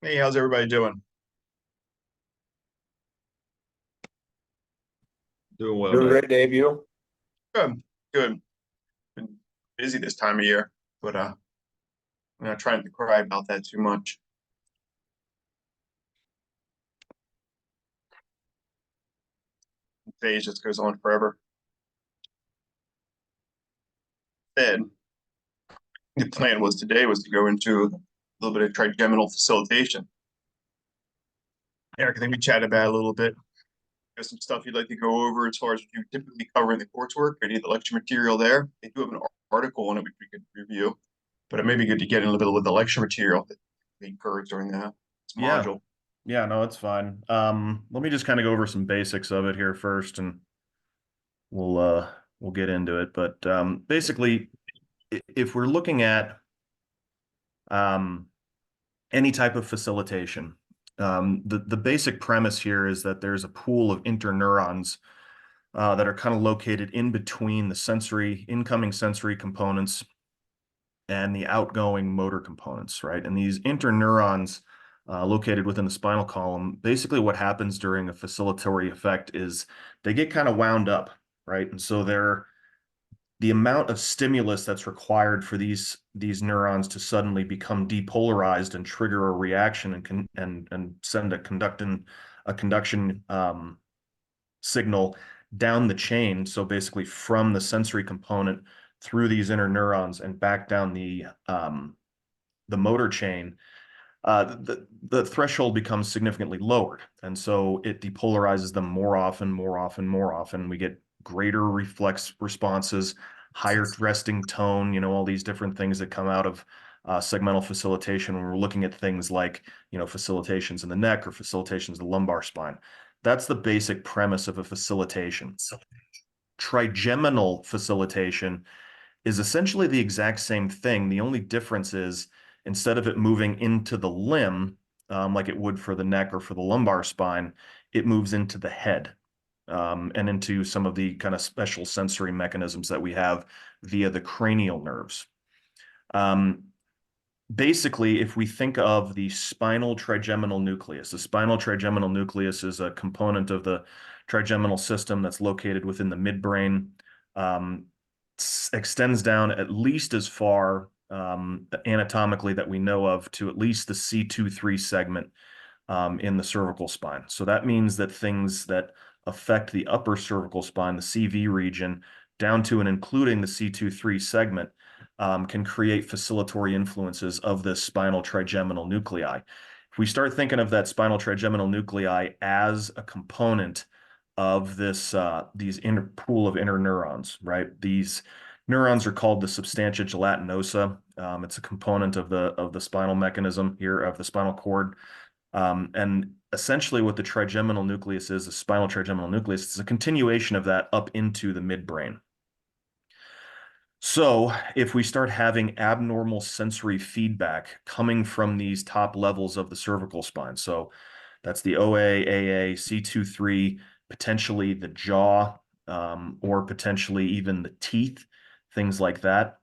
Hey, how's everybody doing? Doing well, Doing man. great, Dave. You? Good, good. Been busy this time of year, but I'm not trying to cry about that too much. Day just goes on forever. And the plan was today was to go into a little bit of trigeminal facilitation. Eric, I think we chatted about it a little bit. There's some stuff you'd like to go over as far as what you typically cover in the coursework. Any of the lecture material there. They do have an article on it which we could review, but it may be good to get in a little bit of the lecture material that we encourage during that Yeah. module. Yeah, no, it's fine. Let me just kind of go over some basics of it here first, and we'll uh we'll get into it. But basically, if we're looking at um any type of facilitation, the basic premise here is that there's a pool of interneurons that are kind of located in between the incoming sensory components and the outgoing motor components, right? And these interneurons located within the spinal column, basically what happens during a facilitatory effect is they get kind of wound up, right? And so the amount of stimulus that's required for these neurons to suddenly become depolarized and trigger a reaction and send a conduction signal down the chain. So basically from the sensory component through these interneurons and back down the motor chain, the threshold becomes significantly lowered. And so it depolarizes them more often, more often, more often. We get greater reflex responses, higher resting tone, all these different things that come out of segmental facilitation when we're looking at things like, facilitations in the neck or facilitations in the lumbar spine. That's the basic premise of a facilitation. Trigeminal facilitation is essentially the exact same thing. The only difference is instead of it moving into the limb, like it would for the neck or for the lumbar spine, it moves into the head, and into some of the kind of special sensory mechanisms that we have via the cranial nerves. Um, Basically, if we think of the spinal trigeminal nucleus, the spinal trigeminal nucleus is a component of the trigeminal system that's located within the midbrain. Um, Extends down at least as far anatomically that we know of to at least the C2-3 segment in the cervical spine. So that means that things that affect the upper cervical spine, the CV region, down to and including the C2-3 segment, can create facilitatory influences of this spinal trigeminal nuclei. If we start thinking of that spinal trigeminal nuclei as a component of these inner pool of interneurons, right? These neurons are called the substantia gelatinosa. It's a component of the spinal mechanism here of the spinal cord. And essentially what the trigeminal nucleus is, the spinal trigeminal nucleus, it's a continuation of that up into the midbrain. So if we start having abnormal sensory feedback coming from these top levels of the cervical spine, so that's the OA, AA, C2-3, potentially the jaw, or potentially even the teeth, things like that.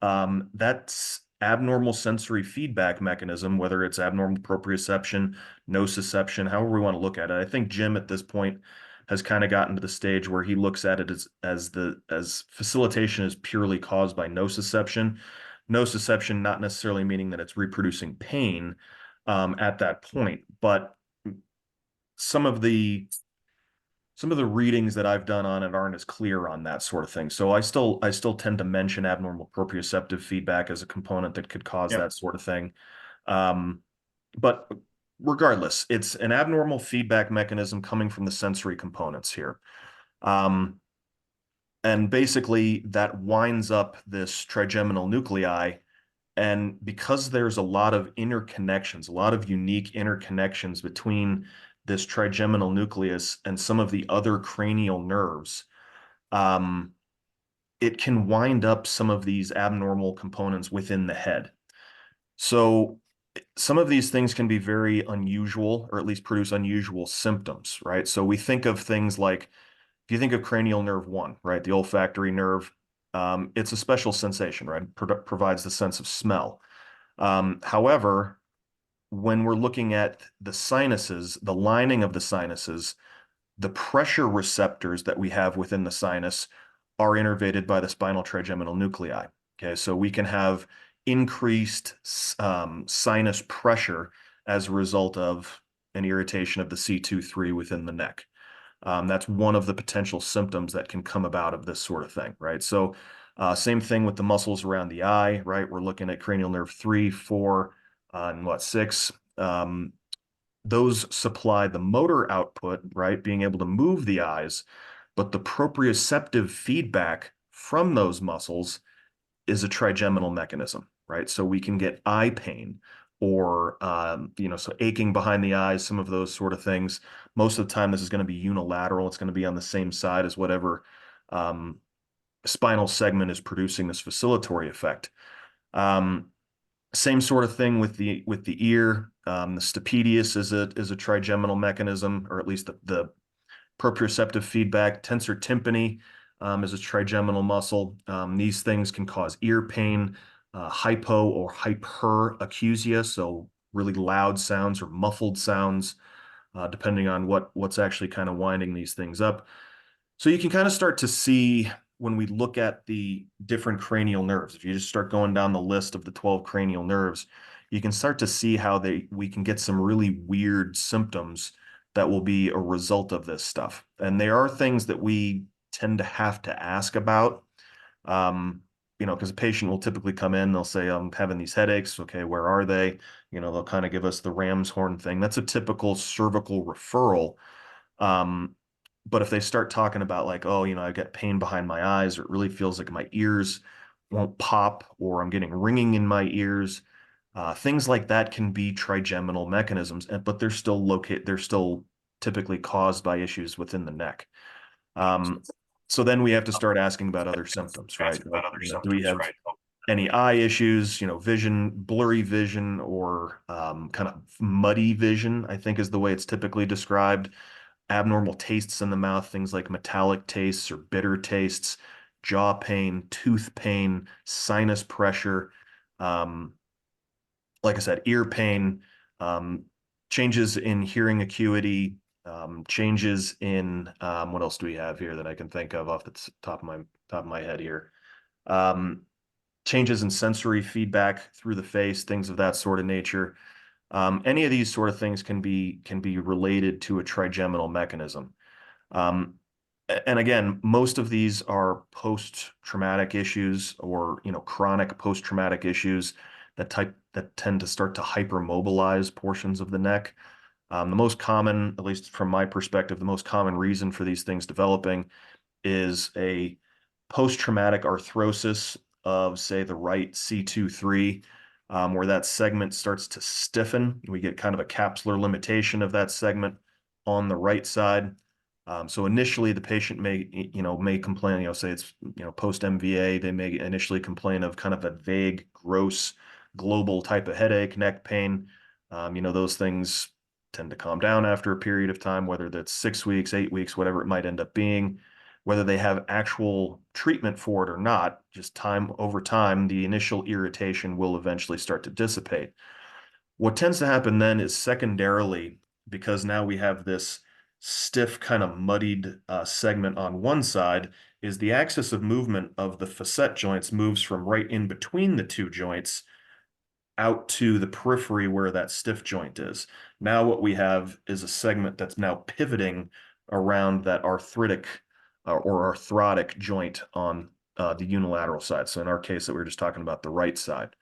That's abnormal sensory feedback mechanism, whether it's abnormal proprioception, nociception, however we want to look at it. I think Jim at this point has kind of gotten to the stage where he looks at it as facilitation is purely caused by nociception. Nociception not necessarily meaning that it's reproducing pain at that point, but some of the some of the readings that I've done on it aren't as clear on that sort of thing. So I still tend to mention abnormal proprioceptive feedback as a component that could cause Yeah. that sort of thing. Um, but regardless, it's an abnormal feedback mechanism coming from the sensory components here. Um, and basically that winds up this trigeminal nuclei. And because there's a lot of interconnections, a lot of unique interconnections between this trigeminal nucleus and some of the other cranial nerves, um, it can wind up some of these abnormal components within the head. So some of these things can be very unusual, or at least produce unusual symptoms, right? So we think of things like, if you think of cranial nerve one, right, the olfactory nerve, it's a special sensation, right? Provides the sense of smell. However, when we're looking at the sinuses, the lining of the sinuses, the pressure receptors that we have within the sinus are innervated by the spinal trigeminal nuclei. Okay, so we can have increased sinus pressure as a result of an irritation of the C2-3 within the neck. That's one of the potential symptoms that can come about of this sort of thing, right? So same thing with the muscles around the eye, right? We're looking at cranial nerve 3, 4, and what, 6. Those supply the motor output, right? Being able to move the eyes, but the proprioceptive feedback from those muscles is a trigeminal mechanism, right? So we can get eye pain or, so aching behind the eyes, some of those sort of things. Most of the time, this is going to be unilateral. It's going to be on the same side as whatever um, spinal segment is producing this facilitatory effect. Same sort of thing with the ear. The stapedius is a trigeminal mechanism, or at least the proprioceptive feedback. Tensor tympani is a trigeminal muscle. These things can cause ear pain, hypo or hyperacusia, so really loud sounds or muffled sounds, depending on what's actually kind of winding these things up. So you can kind of start to see when we look at the different cranial nerves, if you just start going down the list of the 12 cranial nerves, you can start to see how we can get some really weird symptoms that will be a result of this stuff. And they are things that we tend to have to ask about. Because a patient will typically come in, they'll say, I'm having these headaches. Okay, where are they? They'll kind of give us the ram's horn thing. That's a typical cervical referral. But if they start talking about like, oh, I get pain behind my eyes, or it really feels like my ears won't pop, or I'm getting ringing in my ears, things like that can be trigeminal mechanisms, but they're still typically caused by issues within the neck. So then we have to start asking about other symptoms, right? Like, do we have any eye issues, blurry vision, or kind of muddy vision, I think is the way it's typically described. Abnormal tastes in the mouth, things like metallic tastes or bitter tastes, jaw pain, tooth pain, sinus pressure, um, like I said, ear pain, um, changes in hearing acuity, changes in what else do we have here that I can think of off the top of my head here? Um, Changes in sensory feedback through the face, things of that sort of nature. Any of these sort of things can be related to a trigeminal mechanism. Um, and again, most of these are post-traumatic issues or chronic post-traumatic issues that tend to start to hypermobilize portions of the neck. The most common, at least from my perspective, the most common reason for these things developing is a post-traumatic arthrosis of, say, the right C2-3, where that segment starts to stiffen. We get kind of a capsular limitation of that segment on the right side. So initially, the patient may complain, say it's, post MVA, they may initially complain of kind of a vague, gross, global type of headache, neck pain. Those things tend to calm down after a period of time, whether that's 6 weeks, 8 weeks, whatever it might end up being. Whether they have actual treatment for it or not, just over time, the initial irritation will eventually start to dissipate. What tends to happen then is secondarily, because now we have this stiff, kind of muddied segment on one side, is the axis of movement of the facet joints moves from right in between the two joints out to the periphery where that stiff joint is. Now what we have is a segment that's now pivoting around that arthritic or arthrotic joint on the unilateral side. So in our case that we were just talking about, the right side.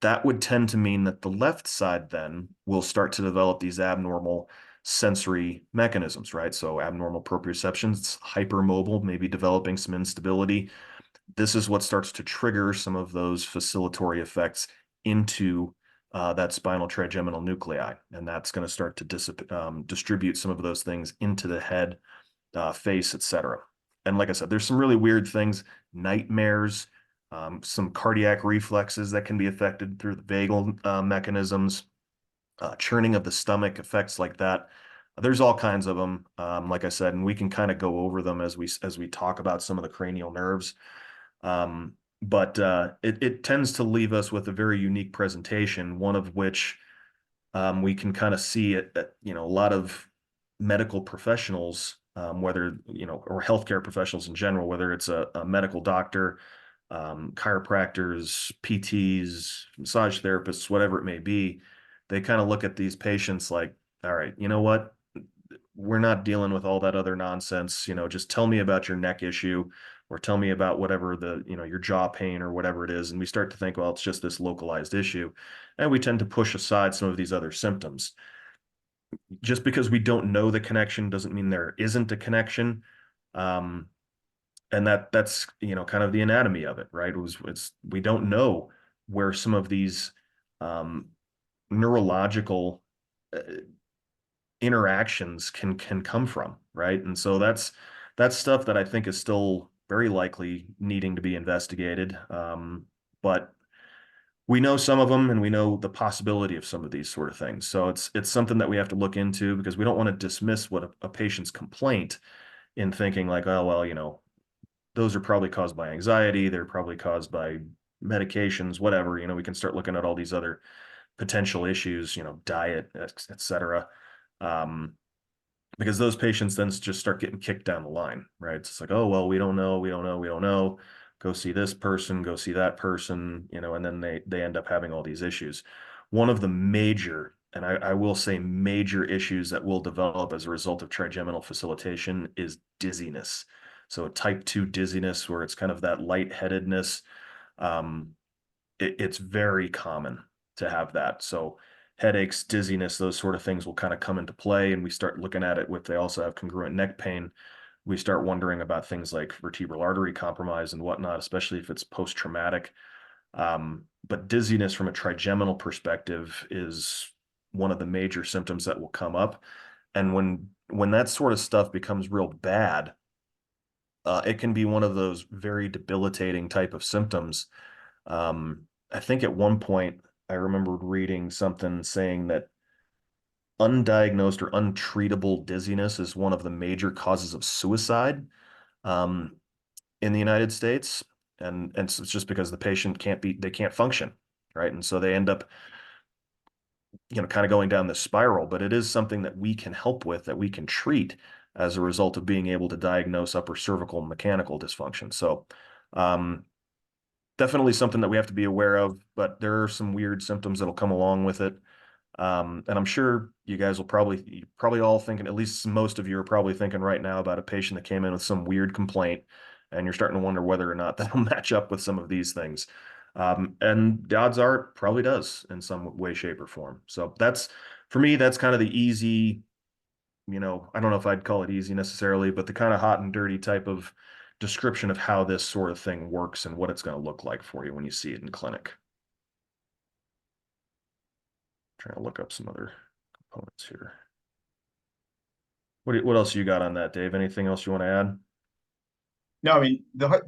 That would tend to mean that the left side then will start to develop these abnormal sensory mechanisms, right? So abnormal proprioceptions, hypermobile, maybe developing some instability. This is what starts to trigger some of those facilitatory effects into that spinal trigeminal nuclei. And that's going to start to distribute some of those things into the head, face, etc. And like I said, there's some really weird things, nightmares, some cardiac reflexes that can be affected through the vagal mechanisms, churning of the stomach, effects like that. There's all kinds of them, like I said, and we can kind of go over them as we talk about some of the cranial nerves. But it tends to leave us with a very unique presentation, one of which We can kind of see it, a lot of medical professionals, whether, or healthcare professionals in general, whether it's a medical doctor, chiropractors, PTs, massage therapists, whatever it may be, they kind of look at these patients like, all right, you know what? We're not dealing with all that other nonsense. Just tell me about your neck issue or tell me about whatever your jaw pain or whatever it is. And we start to think, well, it's just this localized issue. And we tend to push aside some of these other symptoms. Just because we don't know the connection doesn't mean there isn't a connection. Um, and that's kind of the anatomy of it, right? We don't know where some of these um, neurological uh, interactions can come from, right? And so that's stuff that I think is still very likely needing to be investigated. But we know some of them, and we know the possibility of some of these sort of things. So it's something that we have to look into because we don't want to dismiss what a patient's complaint in thinking like, oh well, those are probably caused by anxiety. They're probably caused by medications, whatever. We can start looking at all these other potential issues, diet, et cetera. Um, because those patients then just start getting kicked down the line, right? It's like, oh, well, we don't know, we don't know, we don't know. Go see this person, go see that person, and then they end up having all these issues. One of the major, and I will say major issues that will develop as a result of trigeminal facilitation is dizziness. So type 2 dizziness, where it's kind of that lightheadedness. Um, it's very common to have that. So headaches, dizziness, those sort of things will kind of come into play. And we start looking at it with, they also have congruent neck pain. We start wondering about things like vertebral artery compromise and whatnot, especially if it's post-traumatic. But dizziness from a trigeminal perspective is one of the major symptoms that will come up. And when that sort of stuff becomes real bad, it can be one of those very debilitating type of symptoms. I think at one point I remembered reading something saying that undiagnosed or untreatable dizziness is one of the major causes of suicide um, in the United States. And so it's just because the patient they can't function, right? And so they end up, kind of going down this spiral, but it is something that we can help with, that we can treat as a result of being able to diagnose upper cervical mechanical dysfunction. So, definitely something that we have to be aware of, but there are some weird symptoms that'll come along with it. And I'm sure you guys will probably all thinking, at least most of you are probably thinking right now about a patient that came in with some weird complaint, and you're starting to wonder whether or not that'll match up with some of these things. And the odds are it probably does in some way, shape, or form. So for me, that's kind of the easy, I don't know if I'd call it easy necessarily, but the kind of hot and dirty type of description of how this sort of thing works and what it's going to look like for you when you see it in clinic. Trying to look up some other components here. What else you got on that, Dave? Anything else you want to add? No, I mean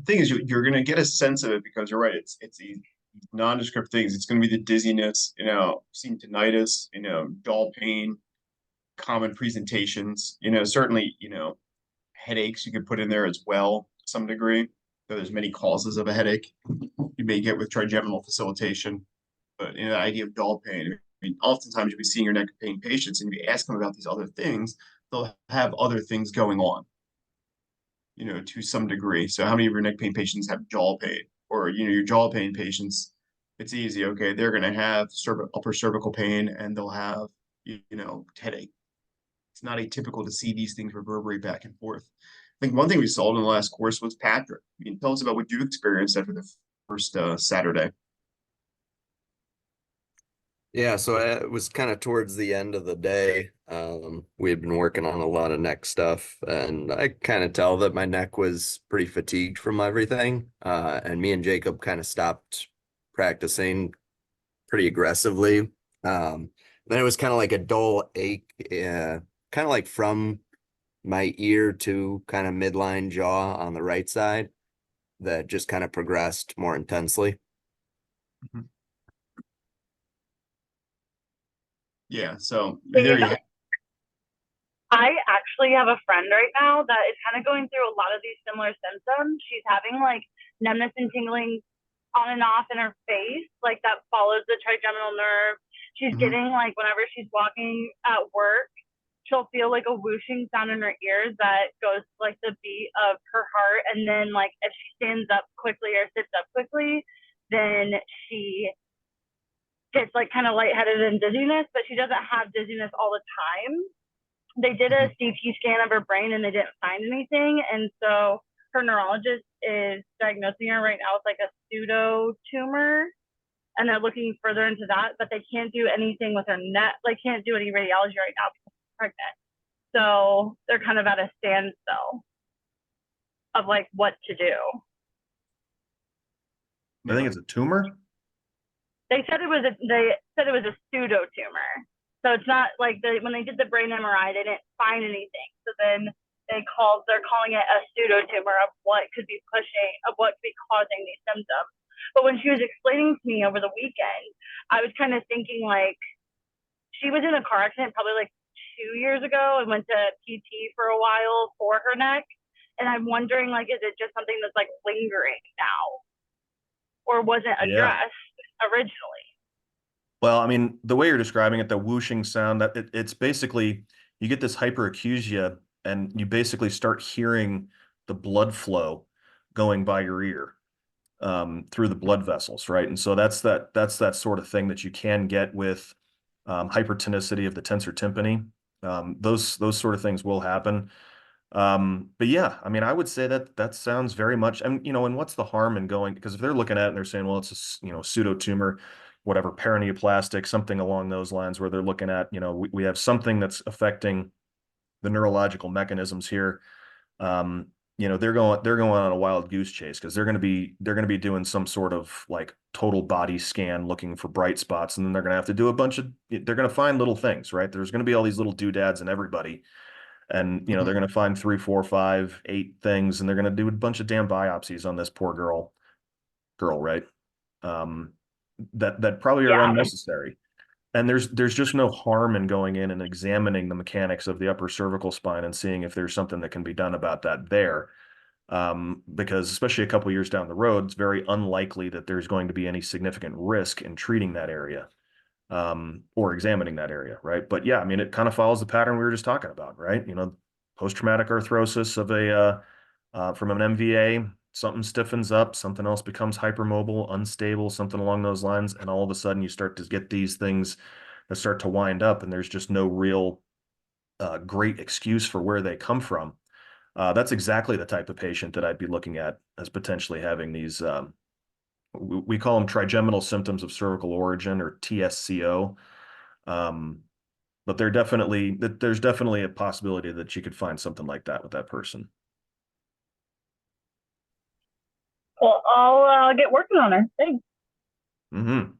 thing is you're going to get a sense of it because you're right. It's these nondescript things. It's going to be the dizziness, seeing tinnitus, dull pain, common presentations. Certainly, headaches you could put in there as well to some degree. So there's many causes of a headache you may get with trigeminal facilitation, but the idea of dull pain. I mean, oftentimes you'll be seeing your neck pain patients and you ask them about these other things, they'll have other things going on, to some degree. So how many of your neck pain patients have jaw pain? Or, your jaw pain patients, it's easy. Okay, they're going to have upper cervical pain and they'll have, headache. It's not atypical to see these things reverberate back and forth. I think one thing we saw in the last course was Patrick. I mean, tell us about what you experienced after the first Saturday. Yeah, so it was kind of towards the end of the day. We had been working on a lot of neck stuff, and I kind of tell that my neck was pretty fatigued from everything. And me and Jacob kind of stopped practicing pretty aggressively. Then it was kind of like a dull ache, kind of like from my ear to kind of midline jaw on the right side that just kind of progressed more intensely. Mhm. Yeah, so there you have. I actually have a friend right now that is kind of going through a lot of these similar symptoms. She's having like numbness and tingling on and off in her face, like that follows the trigeminal nerve. she's Mhm. getting like whenever she's walking at work, she'll feel like a whooshing sound in her ears that goes like the beat of her heart. And then like if she stands up quickly or sits up quickly, then she gets like kind of lightheaded and dizziness, but she doesn't have dizziness all the time. They did a CT scan of her brain and they didn't find anything. And so her neurologist is diagnosing her right now with like a pseudo tumor. And they're looking further into that, but they can't do anything with her neck. Like, can't do any radiology right now because she's pregnant. So they're kind of at a standstill of like what to do. I think it's a tumor. They said it was a pseudo tumor. So it's not like when they did the brain MRI, they didn't find anything. So then they're calling it a pseudo tumor of what could be causing these symptoms. But when she was explaining to me over the weekend, I was kind of thinking like she was in a car accident probably like 2 years ago and went to PT for a while for her neck. And I'm wondering like, is it just something that's like lingering now or wasn't addressed originally? Well, I mean, the way you're describing it, the whooshing sound, that it's basically you get this hyperacusia and you basically start hearing the blood flow going by your ear through the blood vessels, right? And so that's that sort of thing that you can get with hypertonicity of the tensor tympani. Those sort of things will happen. But yeah, I mean, I would say that sounds very much, and and what's the harm in going, because if they're looking at it and they're saying, well, it's a pseudo tumor, whatever, paraneoplastic, something along those lines, where they're looking at, we have something that's affecting the neurological mechanisms here. They're going on a wild goose chase because they're going to be doing some sort of like total body scan looking for bright spots, and then they're going to have to do they're going to find little things, right? There's going to be all these little doodads in everybody. And they're going to find 3, 4, 5, 8 things, and they're going to do a bunch of damn biopsies on this poor girl, right? That probably are unnecessary. And there's just no harm in going in and examining the mechanics of the upper cervical spine and seeing if there's something that can be done about that there. Because especially a couple years down the road, it's very unlikely that there's going to be any significant risk in treating that area. Or examining that area, right? But yeah, I mean, it kind of follows the pattern we were just talking about, right? Post-traumatic arthrosis of from an MVA, something stiffens up, something else becomes hypermobile, unstable, something along those lines, and all of a sudden you start to get these things that start to wind up, and there's just no real great excuse for where they come from. That's exactly the type of patient that I'd be looking at as potentially having these we call them trigeminal symptoms of cervical origin, or TSCO. But there's definitely a possibility that you could find something like that with that person. Well, I'll get working on her. Thanks. Mm-hmm.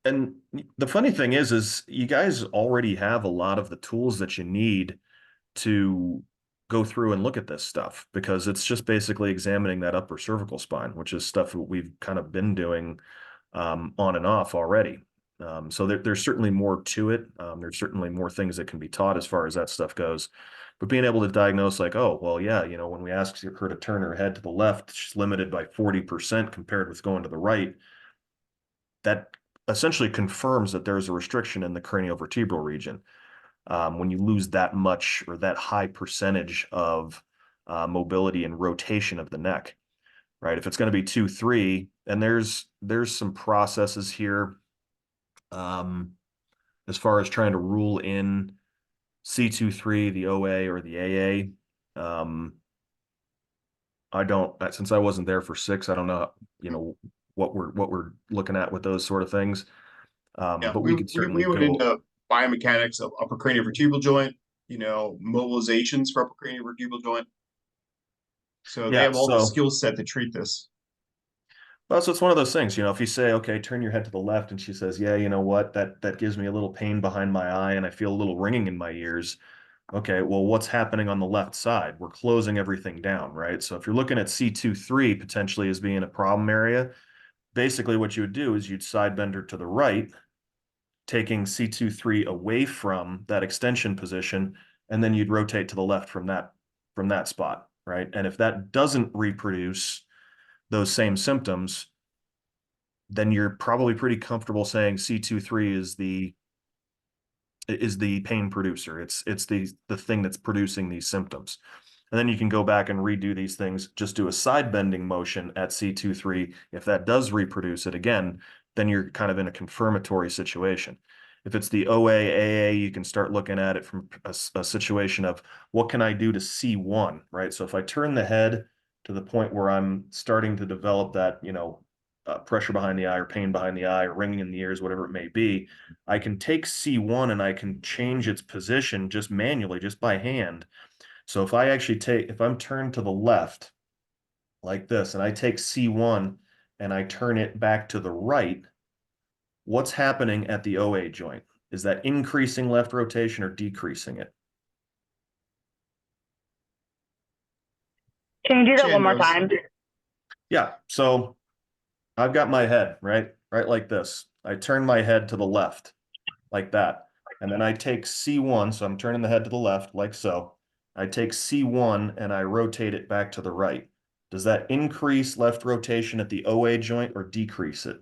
And the funny thing is you guys already have a lot of the tools that you need to go through and look at this stuff, because it's just basically examining that upper cervical spine, which is stuff that we've kind of been doing on and off already. So there's certainly more to it. There's certainly more things that can be taught as far as that stuff goes. But being able to diagnose like, oh, well, yeah, when we ask her to turn her head to the left, she's limited by 40% compared with going to the right. That essentially confirms that there's a restriction in the craniovertebral region. When you lose that much or that high percentage of mobility and rotation of the neck, right? If it's going to be 2, 3, and there's some processes here as far as trying to rule in C2-3, the OA or the AA. I don't, since I wasn't there for 6, I don't know, what we're looking at with those sort of things. Yeah, But we could certainly we went go into biomechanics of upper craniovertebral joint, mobilizations for upper craniovertebral joint. So they Yeah, have all the so skill set to treat this. well, so it's one of those things, if you say, okay, turn your head to the left, and she says, yeah, you know what, that gives me a little pain behind my eye and I feel a little ringing in my ears. Okay, well, what's happening on the left side? We're closing everything down, right? So if you're looking at C2-3 potentially as being a problem area, basically what you would do is you'd side bend her to the right, taking C2-3 away from that extension position, and then you'd rotate to the left from that spot, right? And if that doesn't reproduce those same symptoms, then you're probably pretty comfortable saying C23 is the pain producer. It's the thing that's producing these symptoms. And then you can go back and redo these things, just do a side bending motion at C23. If that does reproduce it again, then you're kind of in a confirmatory situation. If it's the OA, AA, you can start looking at it from a situation of what can I do to C1, right? So if I turn the head to the point where I'm starting to develop that, pressure behind the eye or pain behind the eye or ringing in the ears, whatever it may be, I can take C1 and I can change its position just manually, just by hand. So if I'm turned to the left like this and I take C1 and I turn it back to the right, what's happening at the OA joint? Is that increasing left rotation or decreasing it? Can you do that one more Chin time? Yeah, so I've got my head, right like this. I turn my head to the left like that. And then I take C1, so I'm turning the head to the left like so. I take C1 and I rotate it back to the right. Does that increase left rotation at the OA joint or decrease it?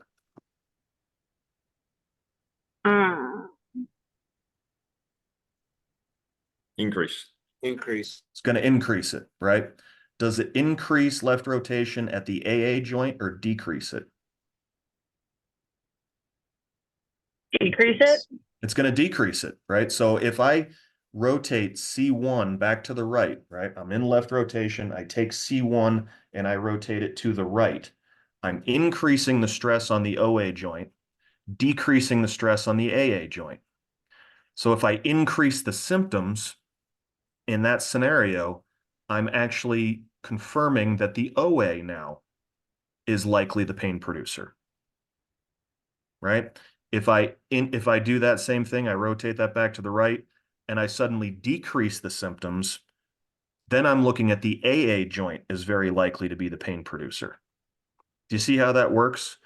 Increase. Increase. It's going to increase it, right? Does it increase left rotation at the AA joint or decrease it? Decrease it? It's going to decrease it, right? So if I rotate C1 back to the right, right? I'm in left rotation. I take C1 and I rotate it to the right. I'm increasing the stress on the OA joint, decreasing the stress on the AA joint. So if I increase the symptoms in that scenario, I'm actually confirming that the OA now is likely the pain producer, right? If I do that same thing, I rotate that back to the right and I suddenly decrease the symptoms, then I'm looking at the AA joint as very likely to be the pain producer. Do you see how that works?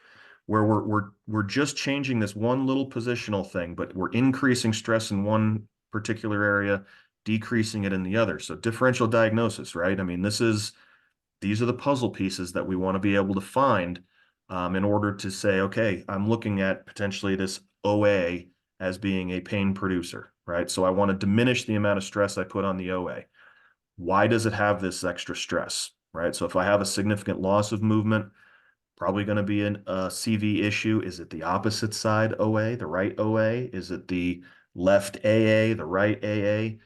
Where we're just changing this one little positional thing, but we're increasing stress in one particular area, decreasing it in the other. So differential diagnosis, right? I mean, these are the puzzle pieces that we want to be able to find in order to say, okay, I'm looking at potentially this OA as being a pain producer, right? So I want to diminish the amount of stress I put on the OA. Why does it have this extra stress, right? So if I have a significant loss of movement, probably going to be a CV issue. Is it the opposite side OA, the right OA? Is it the left AA, the right AA?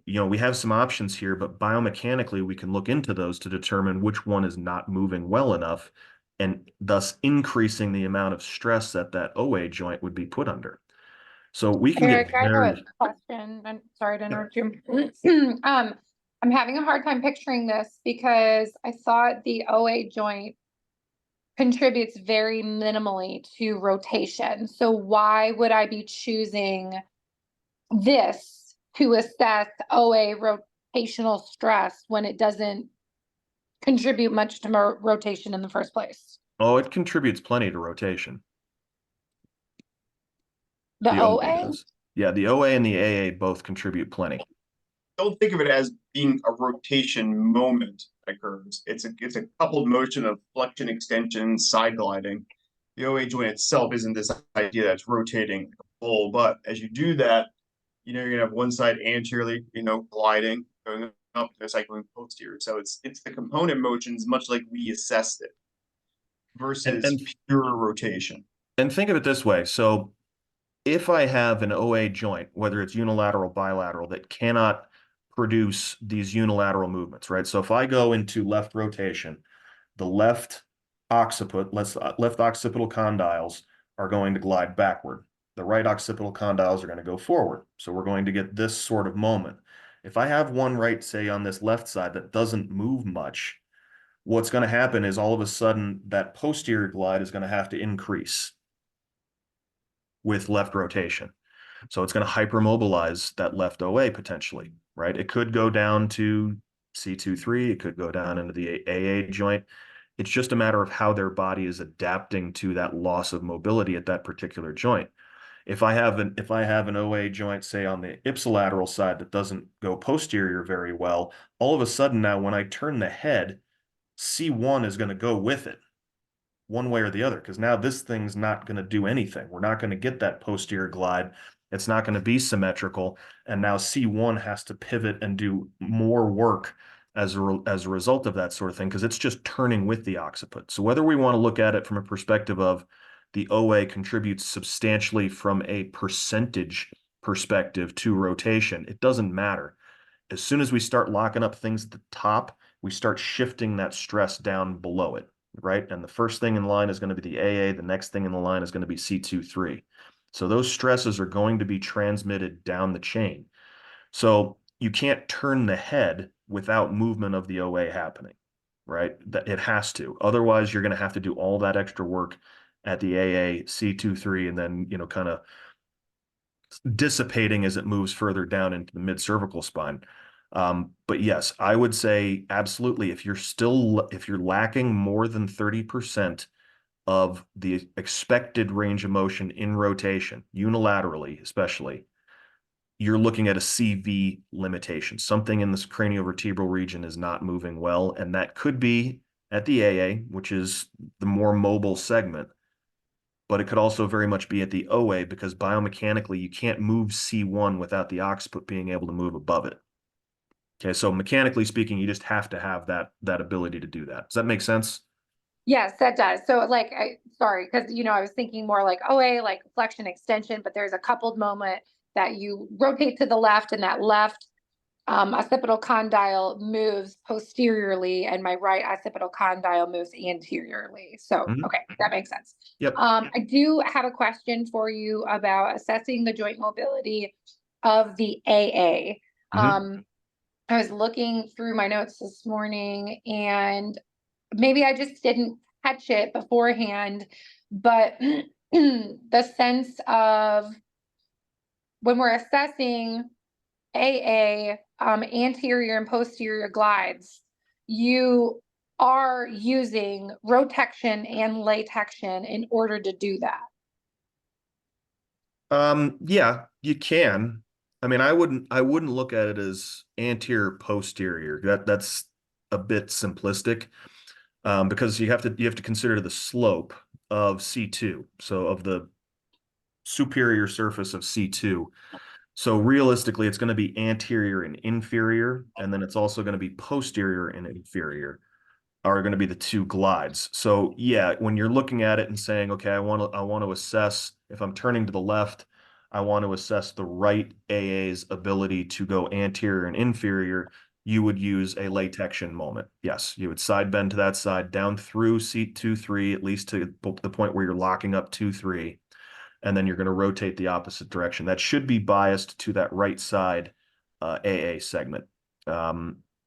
We have some options here, but biomechanically, we can look into those to determine which one is not moving well enough and thus increasing the amount of stress that OA joint would be put under. So we can Eric, get I have very... a question. I'm sorry to interrupt you. I'm having a hard time picturing this because I thought the OA joint contributes very minimally to rotation. So why would I be choosing this to assess OA rotational stress when it doesn't contribute much to rotation in the first place? Oh, it contributes plenty to rotation. The OA? does. Yeah, the OA and the AA both contribute plenty. Don't think of it as being a rotation moment that occurs. It's a coupled motion of flexion, extension, side gliding. The OA joint itself isn't this idea that's rotating full, but as you do that, you're gonna have one side anteriorly, gliding, going up, the side going posterior. So it's the component motions, much like we assessed it, versus pure rotation. And think of it this way. So if I have an OA joint, whether it's unilateral, bilateral, that cannot produce these unilateral movements, right? So if I go into left rotation, the left occipital condyles are going to glide backward. The right occipital condyles are going to go forward. So we're going to get this sort of moment. If I have one right, say on this left side that doesn't move much, what's going to happen is all of a sudden that posterior glide is going to have to increase with left rotation. So it's going to hypermobilize that left OA potentially, right? It could go down to C23, it could go down into the AA joint. It's just a matter of how their body is adapting to that loss of mobility at that particular joint. If I have an OA joint, say on the ipsilateral side that doesn't go posterior very well, all of a sudden now when I turn the head, C1 is going to go with it. one way or the other, because now this thing's not going to do anything. We're not going to get that posterior glide. It's not going to be symmetrical. And now C1 has to pivot and do more work as a result of that sort of thing, because it's just turning with the occiput. So whether we want to look at it from a perspective of the OA contributes substantially from a percentage perspective to rotation, it doesn't matter. As soon as we start locking up things at the top, we start shifting that stress down below it, right? And the first thing in line is going to be the AA. The next thing in the line is going to be C2-3. So those stresses are going to be transmitted down the chain. So you can't turn the head without movement of the OA happening, right? That it has to. Otherwise, you're going to have to do all that extra work at the AA, C2-3, and then, you know, kind of dissipating as it moves further down into the mid-cervical spine. But yes, I would say absolutely. If you're lacking more than 30% of the expected range of motion in rotation, unilaterally especially, you're looking at a CV limitation. Something in this craniovertebral region is not moving well, and that could be at the AA, which is the more mobile segment, but it could also very much be at the OA, because biomechanically you can't move C1 without the occiput being able to move above it. Okay, so mechanically speaking, you just have to have that ability to do that. Does that make sense? Yes, that does. So like, sorry, because I was thinking more like OA, like flexion extension, but there's a coupled moment that you rotate to the left, and that left occipital condyle moves posteriorly, and my right occipital condyle moves anteriorly. So, okay, that makes sense. Yep. I do have a question for you about assessing the joint mobility of the AA. I was looking through my notes this morning, and maybe I just didn't catch it beforehand, but the sense of when we're assessing AA, anterior and posterior glides, you are using rotection and latection in order to do that. Yeah, you can. I mean, I wouldn't look at it as anterior posterior. That's a bit simplistic, because you have to consider the slope of C2, so of the superior surface of C2. So realistically, it's going to be anterior and inferior, and then it's also going to be posterior and inferior are going to be the two glides. So yeah, when you're looking at it and saying, okay, I want to assess, if I'm turning to the left, I want to assess the right AA's ability to go anterior and inferior, you would use a latection moment. Yes, you would side bend to that side down through C2-3, at least to the point where you're locking up 2-3, and then you're going to rotate the opposite direction. That should be biased to that right side AA segment.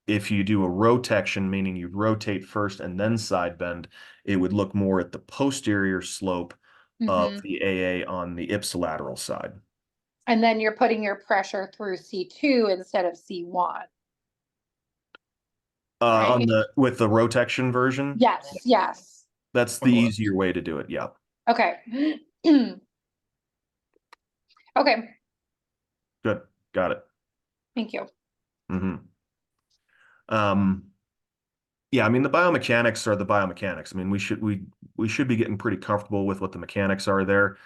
If you do a rotection, meaning you rotate first and then side bend, it would look more at the posterior slope of the AA on the ipsilateral side. And then you're putting your pressure through C2 instead of C1. Right? With the rotection version? Yes, yes. That's the easier way to do it, yeah. Okay. Okay. Good, got it. Thank you. Yeah, I mean, the biomechanics are the biomechanics. I mean, we should be getting pretty comfortable with what the mechanics are there.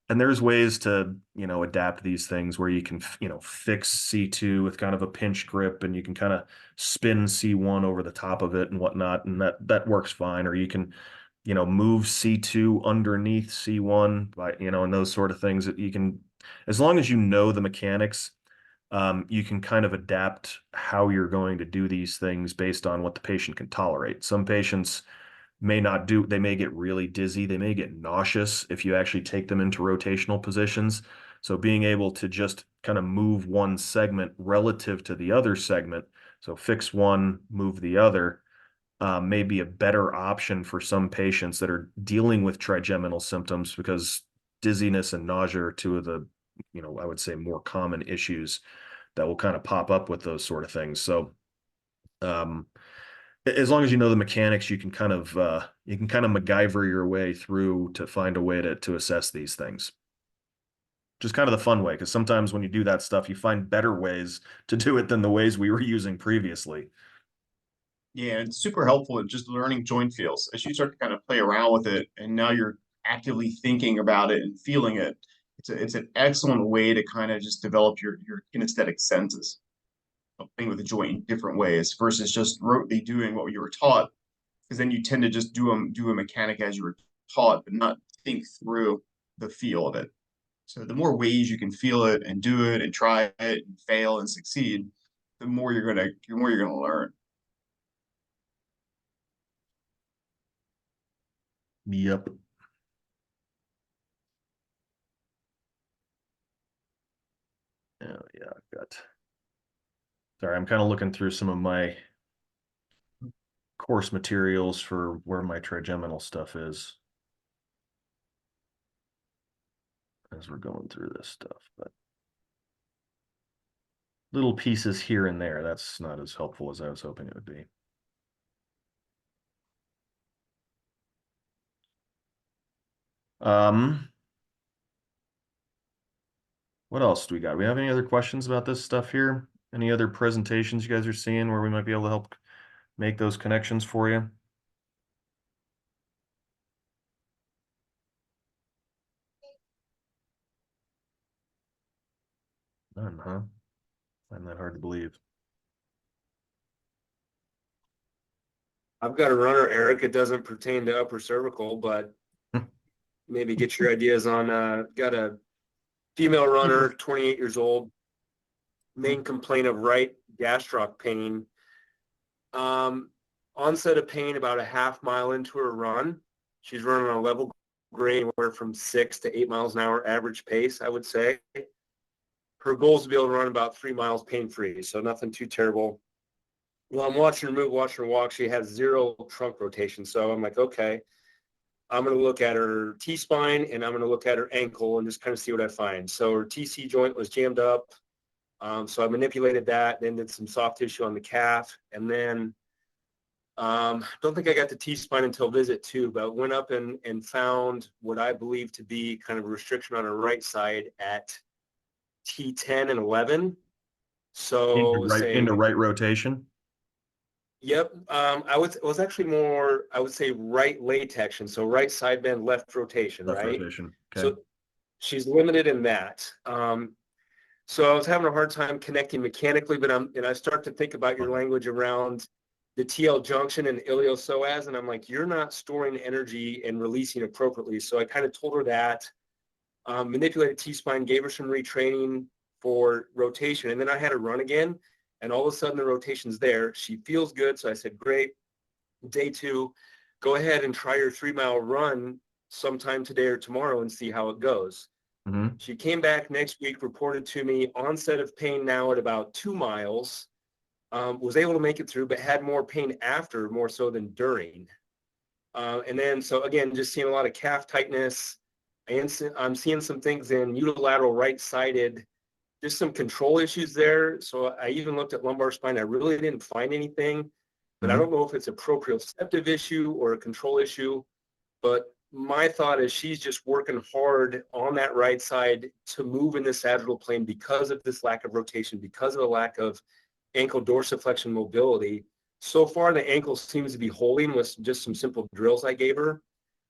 And there's ways to, adapt these things where you can, fix C2 with kind of a pinch grip, and you can kind of spin C1 over the top of it and whatnot. And that works fine. Or you can, move C2 underneath C1 by, and those sort of things that you can, as long as you know the mechanics, you can kind of adapt how you're going to do these things based on what the patient can tolerate. Some patients they may get really dizzy, they may get nauseous if you actually take them into rotational positions. So being able to just kind of move one segment relative to the other segment, so fix one, move the other, may be a better option for some patients that are dealing with trigeminal symptoms, because dizziness and nausea are two of the, I would say, more common issues that will kind of pop up with those sort of things. So as long as you know the mechanics, you can kind of MacGyver your way through to find a way to assess these things. Just kind of the fun way, because sometimes when you do that stuff, you find better ways to do it than the ways we were using previously. Yeah, it's super helpful in just learning joint feels as you start to kind of play around with it, and now you're actively thinking about it and feeling it. It's an excellent way to kind of just develop your kinesthetic senses of playing with the joint in different ways versus just rotely doing what you were taught, because then you tend to just do a mechanic as you were taught, but not think through the feel of it. So the more ways you can feel it and do it and try it and fail and succeed, the more you're gonna learn. Yep. Oh yeah, I've got. Sorry, I'm kind of looking through some of my course materials for where my trigeminal stuff is as we're going through this stuff, but little pieces here and there. That's not as helpful as I was hoping it would be. What else do we got? We have any other questions about this stuff here? Any other presentations you guys are seeing where we might be able to help make those connections for you? None, huh? Find that hard to believe. I've got a runner, Eric. It doesn't pertain to upper cervical, but maybe get your ideas on, got a female runner, 28 years old, main complaint of right gastroc pain. Onset of pain about a half mile into her run. She's running on a level grade anywhere from 6 to 8 miles an hour average pace, I would say. Her goal is to be able to run about 3 miles pain-free, so nothing too terrible. Well, I'm watching her move, watching her walk. She has 0 trunk rotation. So I'm like, okay, I'm going to look at her T-spine and I'm going to look at her ankle and just kind of see what I find. So her TC joint was jammed up. So I manipulated that, then did some soft tissue on the calf. And then don't think I got the T-spine until visit 2, but went up and found what I believe to be kind of a restriction on her right side at T10 and 11. So into right rotation. Yep. It was actually more, I would say right latection. So right side bend, left rotation, Left right? rotation. Okay. So she's limited in that. So I was having a hard time connecting mechanically, but I start to think about your language around the TL junction and iliopsoas, and I'm like, you're not storing energy and releasing appropriately. So I kind of told her that, manipulated T-spine, gave her some retraining for rotation, and then I had her run again. And all of a sudden the rotation's there. She feels good. So I said, great. Day 2, go ahead and try your 3-mile run sometime today or tomorrow and see how it goes. Mm-hmm. She came back next week, reported to me onset of pain now at about 2 miles, was able to make it through, but had more pain after, more so than during. And then, so again, just seeing a lot of calf tightness. I'm seeing some things in unilateral right-sided, just some control issues there. So I even looked at lumbar spine. I really didn't find anything, but I don't know if it's a proprioceptive issue or a control issue. But my thought is she's just working hard on that right side to move in the sagittal plane because of this lack of rotation, because of a lack of ankle dorsiflexion mobility. So far, the ankle seems to be holding with just some simple drills I gave her.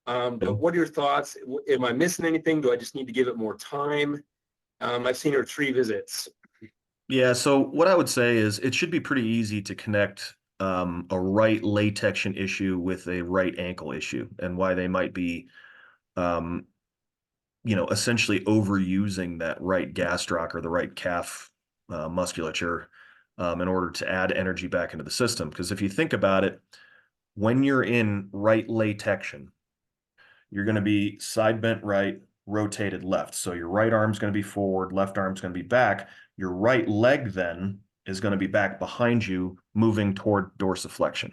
But what are your thoughts? Am I missing anything? Do I just need to give it more time? I've seen her 3 visits. Yeah, so what I would say is it should be pretty easy to connect a right latection issue with a right ankle issue and why they might be, essentially overusing that right gastroc or the right calf musculature in order to add energy back into the system. Because if you think about it, when you're in right latection, you're going to be side bent right, rotated left. So your right arm's going to be forward, left arm's going to be back. Your right leg then is going to be back behind you, moving toward dorsiflexion,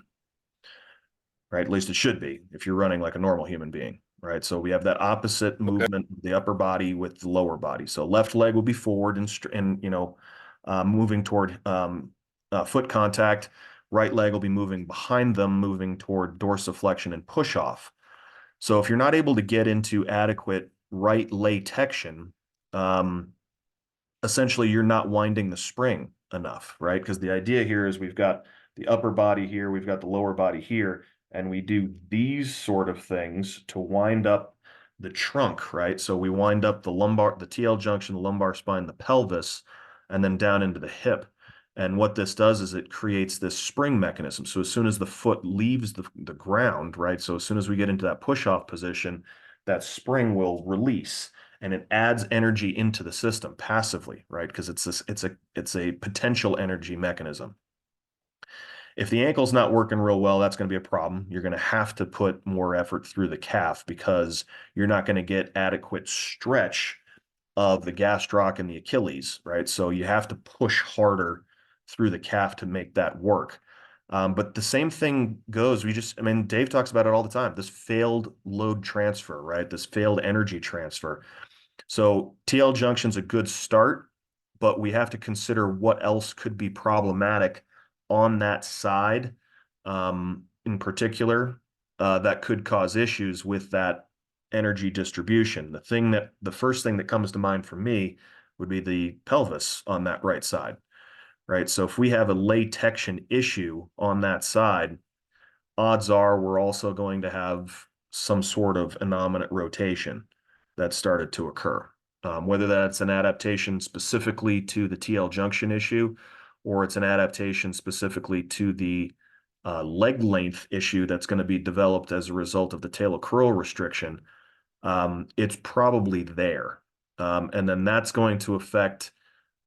right? At least it should be if you're running like a normal human being, right? So we have that opposite movement, the upper body with the lower body. So left leg will be forward and moving toward foot contact. Right leg will be moving behind them, moving toward dorsiflexion and push off. So if you're not able to get into adequate right latection, essentially you're not winding the spring enough, right? Because the idea here is we've got the upper body here, we've got the lower body here, and we do these sort of things to wind up the trunk, right? So we wind up the lumbar, the TL junction, the lumbar spine, the pelvis, and then down into the hip. And what this does is it creates this spring mechanism. So as soon as the foot leaves the ground, right? So as soon as we get into that push-off position, that spring will release and it adds energy into the system passively, right? Because it's a potential energy mechanism. If the ankle's not working real well, that's going to be a problem. You're going to have to put more effort through the calf because you're not going to get adequate stretch of the gastroc and the Achilles, right? So you have to push harder through the calf to make that work. But the same thing goes, I mean, Dave talks about it all the time, this failed load transfer, right? This failed energy transfer. So TL junction's a good start, but we have to consider what else could be problematic on that side, in particular, that could cause issues with that energy distribution. The first thing that comes to mind for me would be the pelvis on that right side, right? So if we have a latexion issue on that side, odds are we're also going to have some sort of innominate rotation that started to occur. Whether that's an adaptation specifically to the TL junction issue, or it's an adaptation specifically to the leg length issue that's going to be developed as a result of the talocrural restriction, it's probably there. And then that's going to affect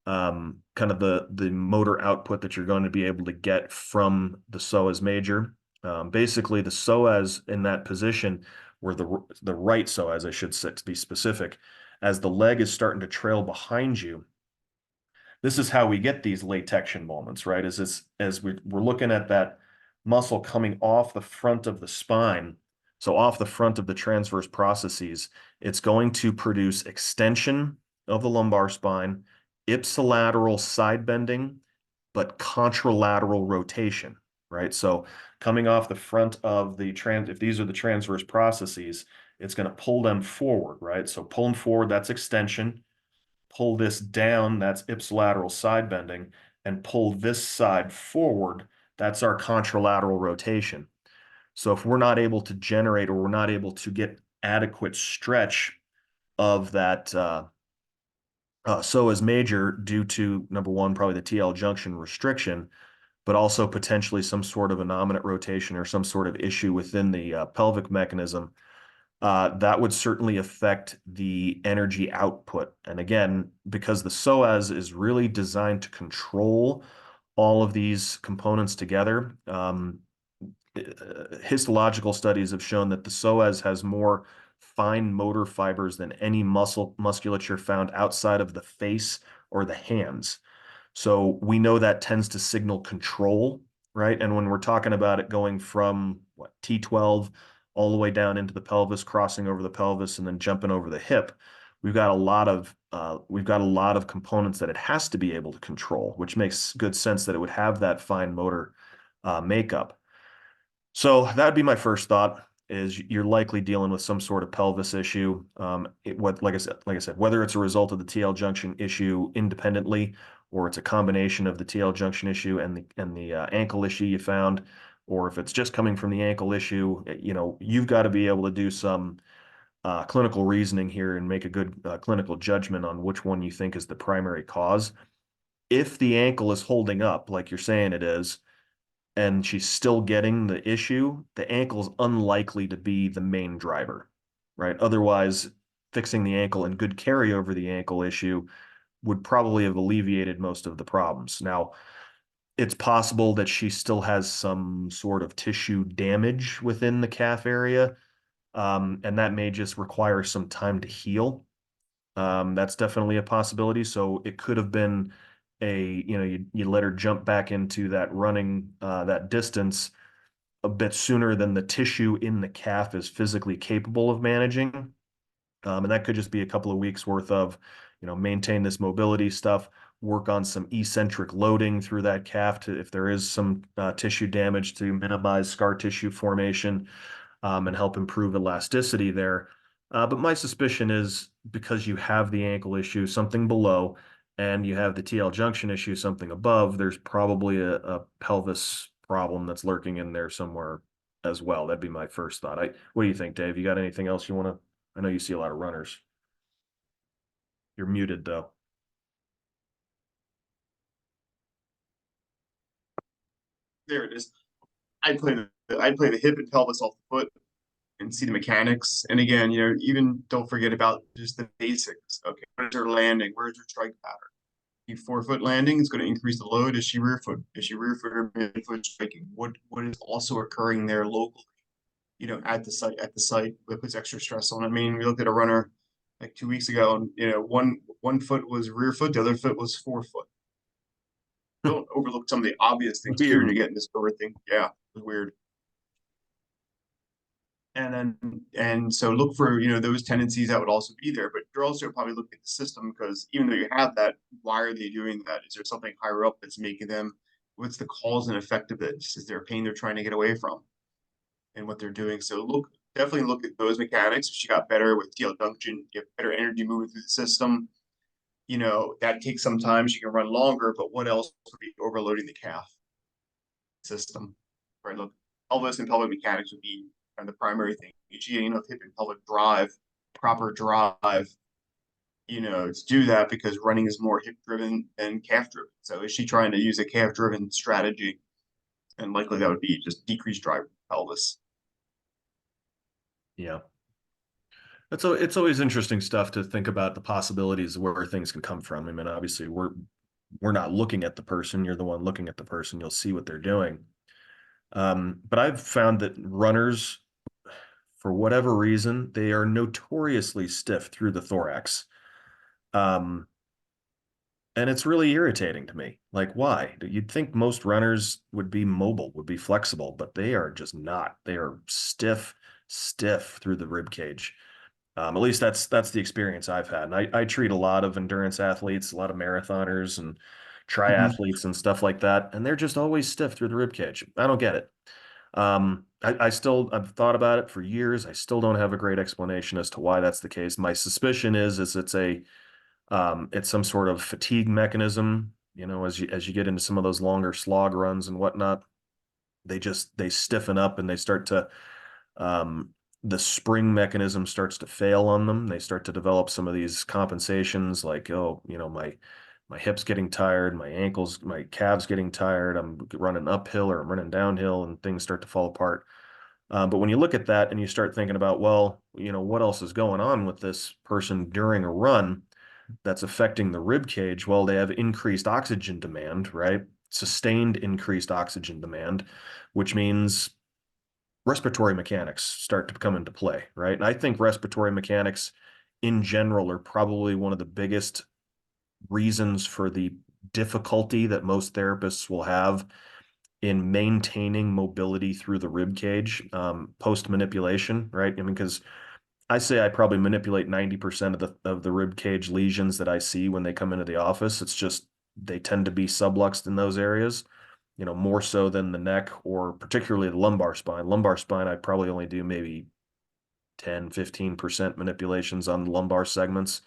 kind of the motor output that you're going to be able to get from the psoas major. Basically, the psoas in that position, where the right psoas, I should say, to be specific, as the leg is starting to trail behind you, this is how we get these latexion moments, right? As we're looking at that muscle coming off the front of the spine, so off the front of the transverse processes, it's going to produce extension of the lumbar spine, ipsilateral side bending, but contralateral rotation, right? So coming off the front of the if these are the transverse processes, it's going to pull them forward, right? So pull them forward, that's extension. Pull this down, that's ipsilateral side bending, and pull this side forward, that's our contralateral rotation. So if we're not able to generate, or we're not able to get adequate stretch of that psoas major due to, number one, probably the TL junction restriction, but also potentially some sort of innominate rotation or some sort of issue within the pelvic mechanism, that would certainly affect the energy output. And again, because the psoas is really designed to control all of these components together, histological studies have shown that the psoas has more fine motor fibers than any musculature found outside of the face or the hands. So we know that tends to signal control, right? And when we're talking about it going from T12 all the way down into the pelvis, crossing over the pelvis, and then jumping over the hip, we've got a lot of components that it has to be able to control, which makes good sense that it would have that fine motor makeup. So that'd be my first thought, is you're likely dealing with some sort of pelvis issue. Like I said, whether it's a result of the TL junction issue independently, or it's a combination of the TL junction issue and the ankle issue you found, or if it's just coming from the ankle issue, you've got to be able to do some clinical reasoning here and make a good clinical judgment on which one you think is the primary cause. If the ankle is holding up, like you're saying it is, and she's still getting the issue, the ankle is unlikely to be the main driver, right? Otherwise, fixing the ankle and good carry over the ankle issue would probably have alleviated most of the problems. Now, it's possible that she still has some sort of tissue damage within the calf area, and that may just require some time to heal. That's definitely a possibility. So it could have been you let her jump back into that running, that distance a bit sooner than the tissue in the calf is physically capable of managing. And that could just be a couple of weeks worth of, maintain this mobility stuff, work on some eccentric loading through that calf if there is some tissue damage, to minimize scar tissue formation, and help improve elasticity there. But my suspicion is, because you have the ankle issue, something below, and you have the TL junction issue, something above, there's probably a pelvis problem that's lurking in there somewhere as well. That'd be my first thought. What do you think, Dave? You got anything else you want to? I know you see a lot of runners. You're muted though. There it is. I'd play the hip and pelvis off the foot and see the mechanics. And again, even don't forget about just the basics. Okay, where's her landing? Where's her strike pattern? You 4-foot landing, it's going to increase the load. Is she rear foot? Is she rear foot or mid foot striking? What is also occurring there locally? At the site, what puts extra stress on. I mean, we looked at a runner like 2 weeks ago, and one foot was rear foot, the other foot was 4-foot. Don't overlook some of the obvious things too when you get in this sort of thing. Yeah, it was weird. And so look for those tendencies that would also be there, but you're also probably looking at the system, because even though you have that, why are they doing that? Is there something higher up that's making them? What's the cause and effect of this? Is there a pain they're trying to get away from, and what they're doing? So definitely look at those mechanics. If she got better with TL junction, you have better energy moving through the system. That takes some time. She can run longer, but what else would be overloading the calf system? Right. Look, pelvis and pelvic mechanics would be kind of the primary thing. Hip and pelvic drive, proper drive, to do that, because running is more hip driven than calf driven. So is she trying to use a calf driven strategy? And likely that would be just decreased drive pelvis. Yeah. It's always interesting stuff to think about, the possibilities of where things can come from. I mean, obviously we're not looking at the person. You're the one looking at the person. You'll see what they're doing. But I've found that runners, for whatever reason, they are notoriously stiff through the thorax. And it's really irritating to me. Like, why? You'd think most runners would be mobile, would be flexible, but they are just not. They are stiff through the rib cage. At least that's the experience I've had. And I treat a lot of endurance athletes, a lot of marathoners and triathletes and stuff like that, and they're just always stiff through the rib cage. I don't get it. I've thought about it for years. I still don't have a great explanation as to why that's the case. My suspicion is it's some sort of fatigue mechanism. As you get into some of those longer slog runs and whatnot, they stiffen up and they start to the spring mechanism starts to fail on them. They start to develop some of these compensations, like, my hips getting tired, my ankles, my calves getting tired, I'm running uphill or I'm running downhill, and things start to fall apart. But when you look at that and you start thinking about, well, what else is going on with this person during a run that's affecting the rib cage? Well, they have increased oxygen demand, right? Sustained increased oxygen demand, which means respiratory mechanics start to come into play, right? And I think respiratory mechanics in general are probably one of the biggest reasons for the difficulty that most therapists will have in maintaining mobility through the rib cage post manipulation, right? I mean, because I say I probably manipulate 90% of the rib cage lesions that I see when they come into the office. It's just they tend to be subluxed in those areas, more so than the neck, or particularly the lumbar spine. Lumbar spine, I probably only do maybe 10-15% manipulations on the lumbar segments.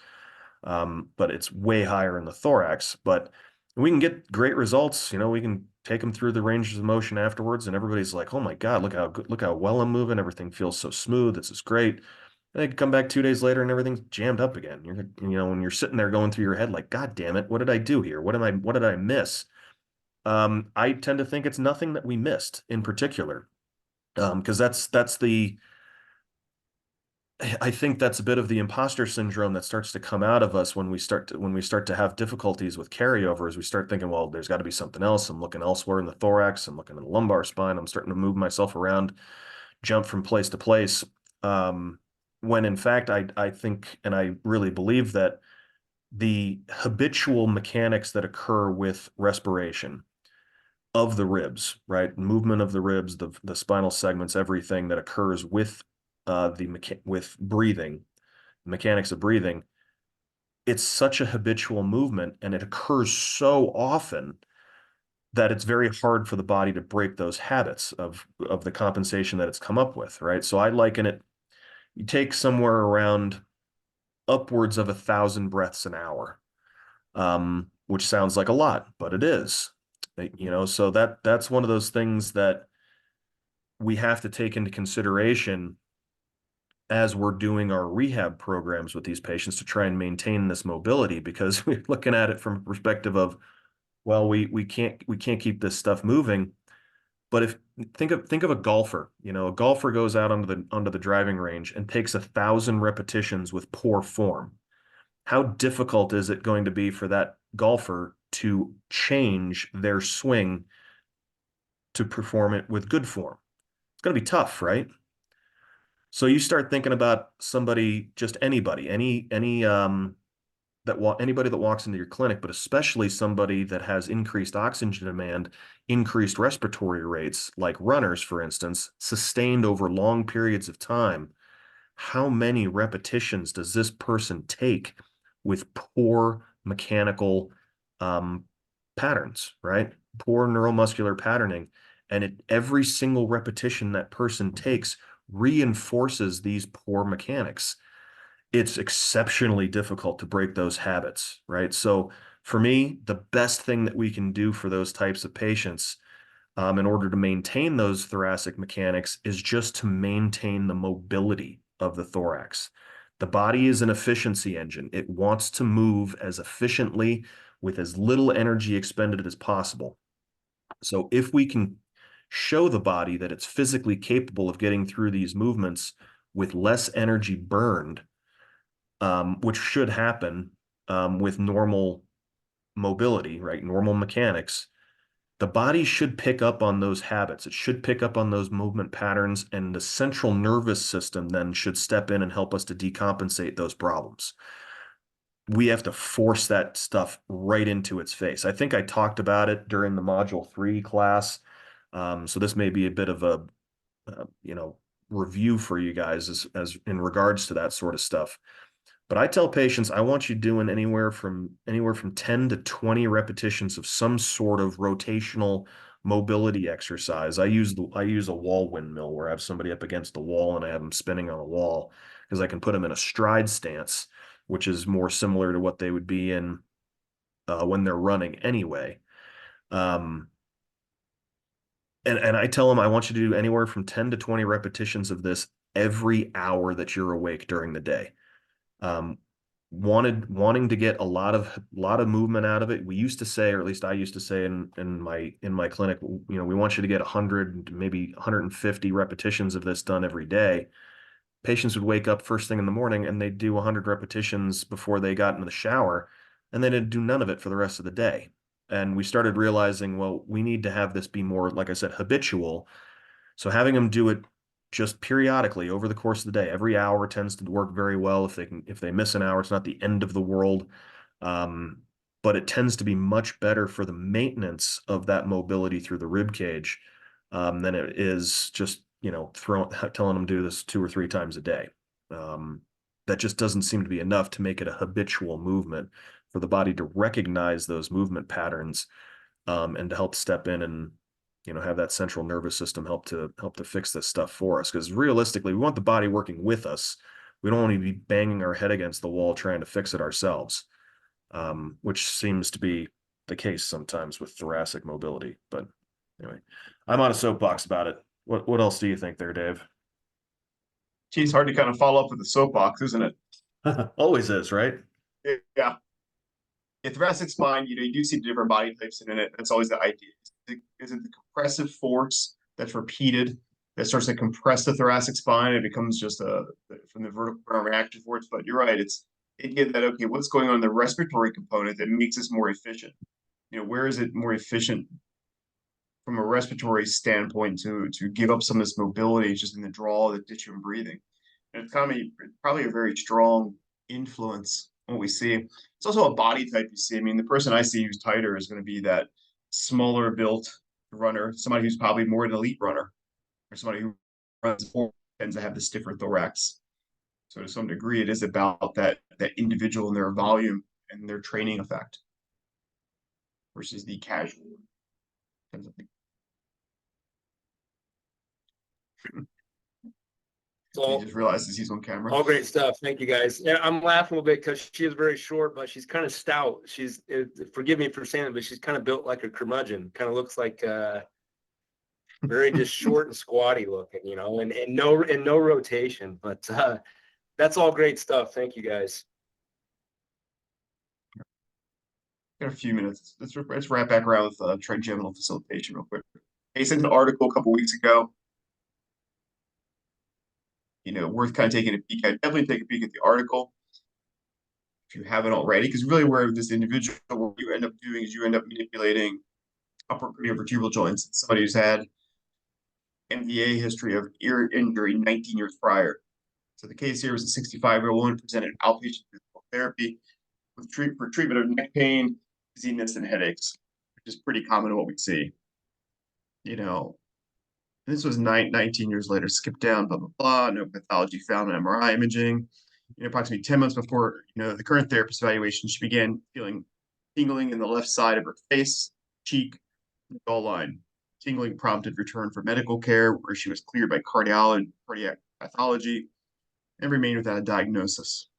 But it's way higher in the thorax. But we can get great results. We can take them through the ranges of motion afterwards, and everybody's like, "Oh my God, look how well I'm moving. Everything feels so smooth. This is great." And they come back 2 days later and everything's jammed up again. When you're sitting there going through your head like, "God damn it, what did I do here? What did I miss?" I tend to think it's nothing that we missed in particular, because I think that's a bit of the imposter syndrome that starts to come out of us when we start to have difficulties with carryovers. We start thinking, well, there's got to be something else. I'm looking elsewhere in the thorax. I'm looking in the lumbar spine. I'm starting to move myself around, jump from place to place. When in fact, I think, and I really believe, that the habitual mechanics that occur with respiration of the ribs, right? Movement of the ribs, the spinal segments, everything that occurs with with breathing, mechanics of breathing, it's such a habitual movement and it occurs so often that it's very hard for the body to break those habits of the compensation that it's come up with, right? So I liken it, you take somewhere around upwards of 1,000 breaths an hour, which sounds like a lot, but it is. you know, so that's one of those things that we have to take into consideration as we're doing our rehab programs with these patients to try and maintain this mobility, because we're looking at it from a perspective of, well, we can't keep this stuff moving. But if think of a golfer, you know, a golfer goes out onto the driving range and takes 1,000 repetitions with poor form. How difficult is it going to be for that golfer to change their swing to perform it with good form? It's going to be tough, right? So you start thinking about somebody, just anybody, anybody that walks into your clinic, but especially somebody that has increased oxygen demand, increased respiratory rates, like runners, for instance, sustained over long periods of time. How many repetitions does this person take with poor mechanical patterns, right? Poor neuromuscular patterning. And every single repetition that person takes reinforces these poor mechanics. It's exceptionally difficult to break those habits, right? So for me, the best thing that we can do for those types of patients in order to maintain those thoracic mechanics is just to maintain the mobility of the thorax. The body is an efficiency engine. It wants to move as efficiently with as little energy expended as possible. So if we can show the body that it's physically capable of getting through these movements with less energy burned, which should happen with normal mobility, right? Normal mechanics. The body should pick up on those habits. It should pick up on those movement patterns, and the central nervous system then should step in and help us to decompensate those problems. We have to force that stuff right into its face. I think I talked about it during the Module 3 class. So this may be a bit of a, review for you guys as in regards to that sort of stuff. But I tell patients, I want you doing anywhere from 10 to 20 repetitions of some sort of rotational mobility exercise. I use a wall windmill where I have somebody up against the wall and I have them spinning on a wall, because I can put them in a stride stance, which is more similar to what they would be in when they're running anyway. And I tell them, I want you to do anywhere from 10 to 20 repetitions of this every hour that you're awake during the day. Wanting to get a lot of movement out of it. We used to say, or at least I used to say in my clinic, we want you to get 100, maybe 150 repetitions of this done every day. Patients would wake up first thing in the morning and they'd do 100 repetitions before they got into the shower, and they didn't do none of it for the rest of the day. And we started realizing, well, we need to have this be more, like I said, habitual. So having them do it just periodically over the course of the day, every hour tends to work very well. If they miss an hour, it's not the end of the world. But it tends to be much better for the maintenance of that mobility through the rib cage than it is just, telling them to do this 2 or 3 times a day. That just doesn't seem to be enough to make it a habitual movement for the body to recognize those movement patterns and to help step in and have that central nervous system help to fix this stuff for us. Because realistically, we want the body working with us. We don't want to be banging our head against the wall trying to fix it ourselves, which seems to be the case sometimes with thoracic mobility. But anyway, I'm on a soapbox about it. What else do you think there, Dave? Geez, hard to kind of follow up with the soapbox, isn't it? Always is, right? Yeah. The thoracic spine, you do see different body types in it. That's always the idea. Is it the compressive force that's repeated that starts to compress the thoracic spine? It becomes just from the vertical reaction force. But you're right. It get that, okay, what's going on in the respiratory component that makes this more efficient? Where is it more efficient from a respiratory standpoint to give up some of this mobility just in the draw, the tissue and breathing? And it's probably a very strong influence what we see. It's also a body type you see. I mean, the person I see who's tighter is going to be that smaller built runner, somebody who's probably more an elite runner, or somebody who runs more tends to have the stiffer thorax. So to some degree, it is about that individual and their volume and their training effect versus the casual. It's He all, just realizes he's on camera. all great stuff. Thank you guys. Yeah, I'm laughing a little bit because she is very short, but she's kind of stout. She's, forgive me for saying it, but she's kind of built like a curmudgeon. Kind of looks like very just short and squatty looking, you know, and no rotation. But that's all great stuff. Thank you guys. Got a few minutes. Let's wrap back around with trigeminal facilitation real quick. I sent an article a couple weeks ago. You know, worth kind of taking a peek at. Definitely take a peek at the article if you haven't already, because really where this individual, what you end up doing is you end up manipulating upper vertebral joints. Somebody who's had MVA history of ear injury 19 years prior. So the case here was a 65-year-old woman presented outpatient physical therapy for treatment of neck pain, dizziness, and headaches, which is pretty common in what we see. You know, this was 19 years later, skip down, blah, blah, blah, no pathology found in MRI imaging. You know, approximately 10 months before, you know, the current therapist evaluation, she began feeling tingling in the left side of her face, cheek, and jawline. Tingling prompted return for medical care, where she was cleared by cardiac pathology and remained without a diagnosis.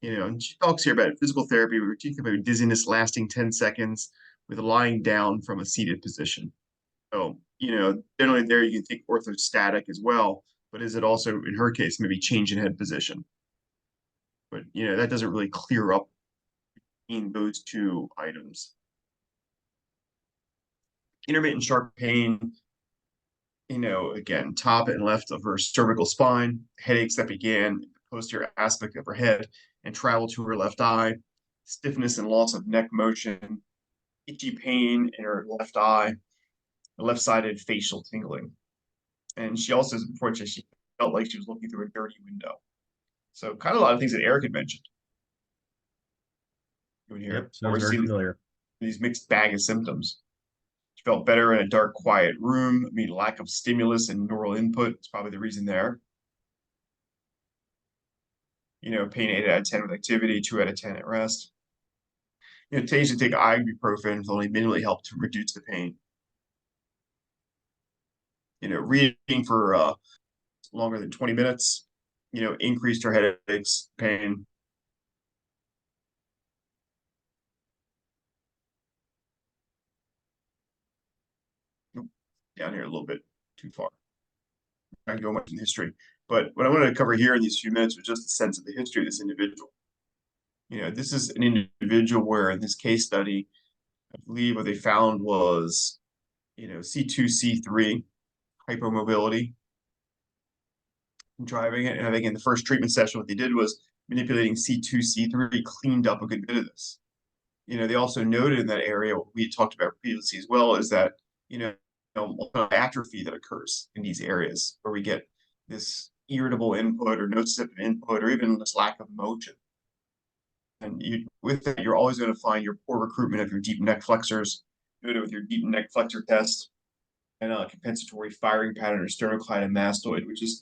You know, and she talks here about physical therapy, particularly dizziness lasting 10 seconds with lying down from a seated position. So, you know, generally there you can think orthostatic as well, but is it also, in her case, maybe change in head position? But, you know, that doesn't really clear up in those two items. Intermittent sharp pain, you know, again, top and left of her cervical spine, headaches that began in the posterior aspect of her head and traveled to her left eye, stiffness and loss of neck motion, itchy pain in her left eye, left-sided facial tingling. And she also, unfortunately, she felt like she was looking through a dirty window. So kind of a lot of things that Eric had mentioned. Yep, sounds very familiar. These mixed bag of symptoms. She felt better in a dark, quiet room. I mean, lack of stimulus and neural input is probably the reason there. You know, pain 8 out of 10 with activity, 2 out of 10 at rest. You know, occasionally take ibuprofen will only minimally help to reduce the pain. You know, reading for longer than 20 minutes, you know, increased her headaches, pain. Down here a little bit too far. I can go much in history, but what I wanted to cover here in these few minutes was just a sense of the history of this individual. You know, this is an individual where in this case study, I believe what they found was, you know, C2, C3 hypomobility driving it. And I think in the first treatment session, what they did was manipulating C2, C3 cleaned up a good bit of this. You know, they also noted in that area, what we talked about previously as well, is that, you know, atrophy that occurs in these areas where we get this irritable input or nociceptive input or even this lack of motion. And with that, you're always going to find your poor recruitment of your deep neck flexors, noted with your deep neck flexor test, and a compensatory firing pattern or sternocleidomastoid, which is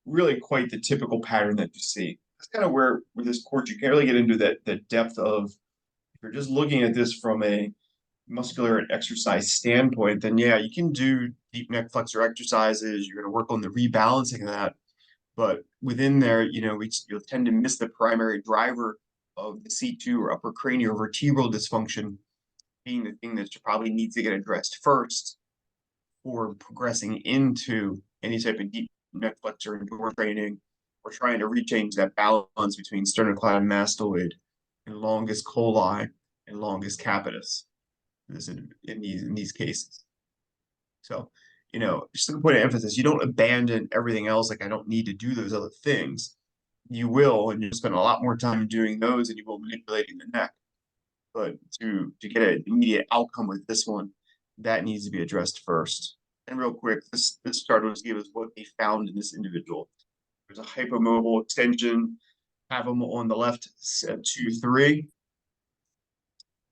really quite the typical pattern that you see. That's kind of where with this course you can't really get into that depth of, if you're just looking at this from a muscular and exercise standpoint, then yeah, you can do deep neck flexor exercises. You're going to work on the rebalancing of that. But within there, you know, you'll tend to miss the primary driver of the C2 or upper cranial vertebral dysfunction being the thing that probably needs to get addressed first or progressing into any type of deep neck flexor and door training or trying to rechange that balance between sternocleidomastoid and longus colli and longus capitis in these cases. So, you know, just a point of emphasis, you don't abandon everything else like I don't need to do those other things. You will, and you'll spend a lot more time doing those than you will manipulating the neck. But to get an immediate outcome with this one, that needs to be addressed first. And real quick, this chart was give us what they found in this individual. There's a hypomobile extension, have them on the left 2, 3.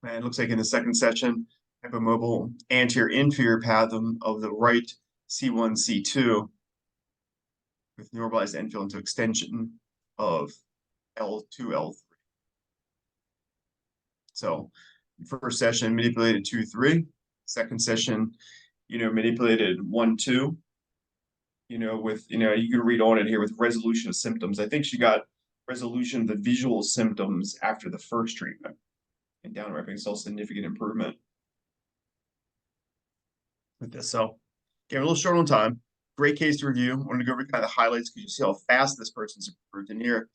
And it looks like in the second section, hypomobile anterior inferior pathum of the right C1, C2 with normalized end field into extension of L2, L3. So first session manipulated 2, 3. Second session, you know, manipulated 1, 2. with, you can read on it here with resolution of symptoms. I think she got resolution of the visual symptoms after the first treatment. And downright being saw significant improvement with this. So, again, a little short on time. Great case to review. Wanted to go over kind of the highlights because you see how fast this person's improved. And here,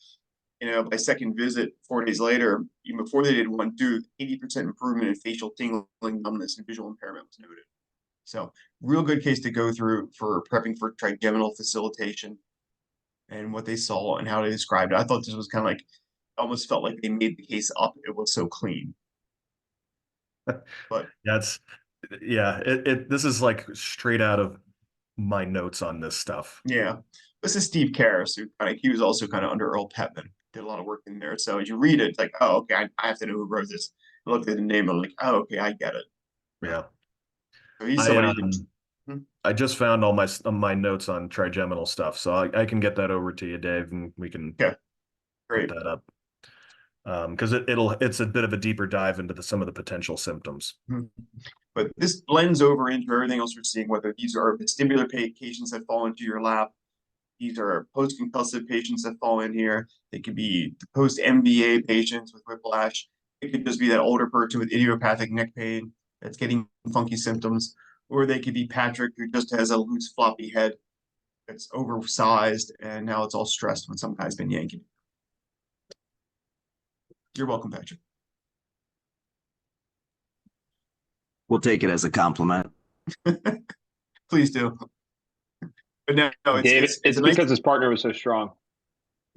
by second visit, 4 days later, even before they did 1-2, 80% improvement in facial tingling, numbness, and visual impairment was noted. So, real good case to go through for prepping for trigeminal facilitation and what they saw and how they described it. I thought this was kind of like, almost felt like they made the case up. It was so clean. But this is like straight out of my notes on this stuff. yeah, this is Steve Karras, who he was also kind of under Earl Petman, did a lot of work in there. So as you read it, it's like, oh, okay, I have to know who wrote this. I looked at the name, I'm like, oh, okay, I get it. Yeah. So he's somebody. I just found all my notes on trigeminal stuff, so I can get that over to you, Dave, and we can great. put that up. Because it's a bit of a deeper dive into some of the potential symptoms. But this blends over into everything else we're seeing, whether these are vestibular patients that fall into your lap, these are post-concussive patients that fall in here. They could be the post-MVA patients with whiplash. It could just be that older person with idiopathic neck pain that's getting funky symptoms. Or they could be Patrick, who just has a loose, floppy head that's oversized, and now it's all stressed when some guy's been yanking. You're welcome, Patrick. We'll take it as a compliment. Please do. But no, it's because nice... his partner was so strong.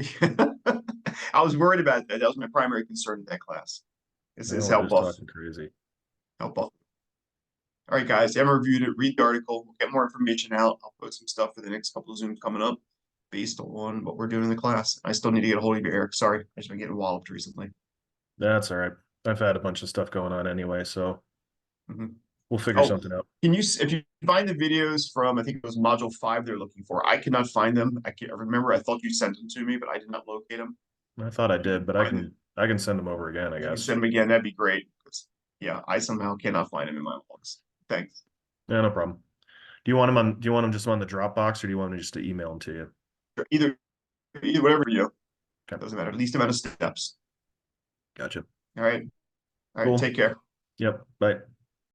I was worried about that. That was my primary concern in that class. Is how buff. Crazy. How buff. All right, guys. You haven't reviewed it. Read the article. We'll get more information out. I'll post some stuff for the next couple of Zooms coming up based on what we're doing in the class. I still need to get a hold of you, Eric. Sorry, I've just been getting walloped recently. That's all right. I've had a bunch of stuff going on anyway, so we'll figure something out. Can you, if you find the videos from, I think it was module 5 they're looking for, I could not find them. I remember I thought you sent them to me, but I did not locate them. I thought I did, but I can send them over again, I guess. Send them again, that'd be great. Yeah, I somehow cannot find them in my logs. Thanks. Yeah, no problem. Do you want them just on the Dropbox, or do you want me just to email them to you? Either whatever you. Okay. Doesn't matter. Least amount of steps. Gotcha. All right. Cool. Take care. Yep. Bye.